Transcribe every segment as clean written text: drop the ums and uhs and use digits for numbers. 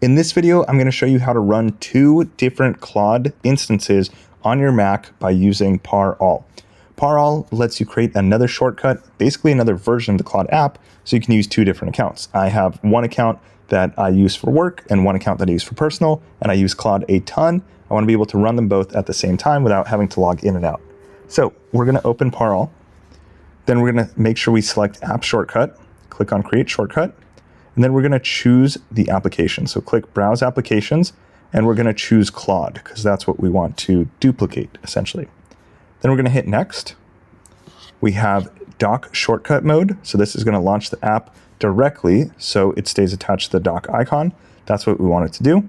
In this video, I'm going to show you how to run 2 different Claude instances on your Mac by using Parall. Parall lets you create another shortcut, basically another version of the Claude app, so you can use 2 different accounts. I have one account that I use for work and one account that I use for personal, and I use Claude a ton. I want to be able to run them both at the same time without having to log in and out. So we're going to open Parall. Then we're going to make sure we select App Shortcut, click on Create Shortcut, and then we're going to choose the application. So click Browse Applications, and we're going to choose Claude because that's what we want to duplicate, essentially. Then we're going to hit Next. We have Dock Shortcut Mode. So this is going to launch the app directly so it stays attached to the dock icon. That's what we want it to do.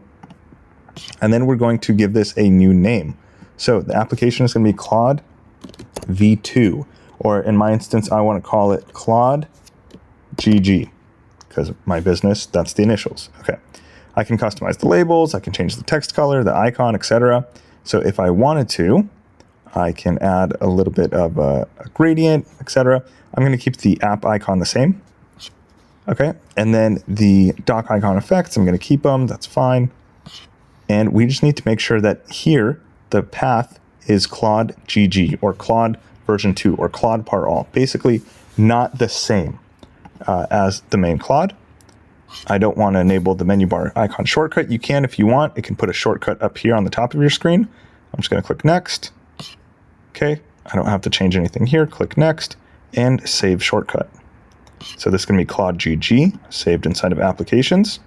And then we're going to give this a new name. So the application is going to be Claude V2, or in my instance, I want to call it Claude GG. Because of my business, that's the initials. Okay. I can customize the labels, I can change the text color, the icon, etc. So if I wanted to, I can add a little bit of a gradient, etc. I'm going to keep the app icon the same. Okay. And then the dock icon effects, I'm going to keep them. That's fine. And we just need to make sure that here, the path is Claude GG or Claude version 2 or Claude Parall. Basically, not the same as the main Claude. I don't want to enable the menu bar icon shortcut. You can if you want. It can put a shortcut up here on the top of your screen. I'm just going to click Next. Okay, I don't have to change anything here. Click Next and Save Shortcut. So this is going to be Claude GG, saved inside of Applications.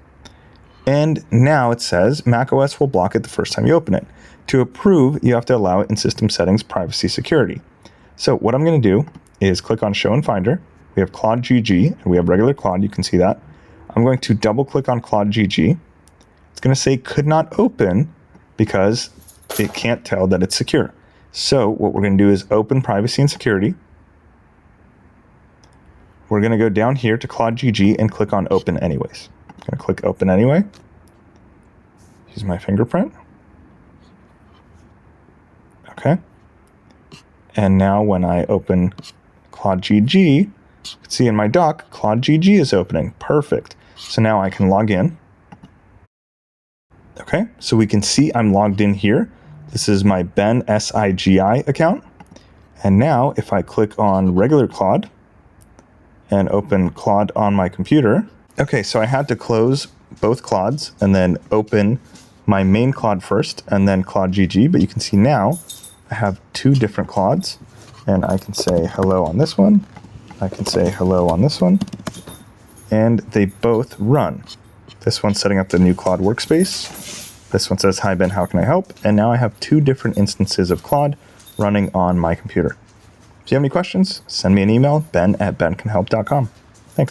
And now it says macOS will block it the first time you open it. To approve, you have to allow it in System Settings, Privacy, Security. So what I'm going to do is click on Show in Finder. We have Claude GG, and we have regular Claude. You can see that. I'm going to double click on Claude GG. It's going to say could not open because it can't tell that it's secure. So what we're going to do is open Privacy and Security. We're going to go down here to Claude GG and click on Open Anyways. I'm going to click Open Anyway. Use my fingerprint. Okay. And now when I open Claude GG, you can see in my dock, Claude GG is opening. Perfect. So now I can log in. Okay, so we can see I'm logged in here. This is my Ben SIGI account. And now if I click on regular Claude and open Claude on my computer. Okay, so I had to close both Claudes and then open my main Claude first and then Claude GG. But you can see now I have 2 different Claudes and I can say hello on this one. I can say hello on this one, and they both run. This one's setting up the new Claude workspace. This one says, hi Ben, how can I help? And now I have 2 different instances of Claude running on my computer. If you have any questions, send me an email, ben@bencanhelp.com.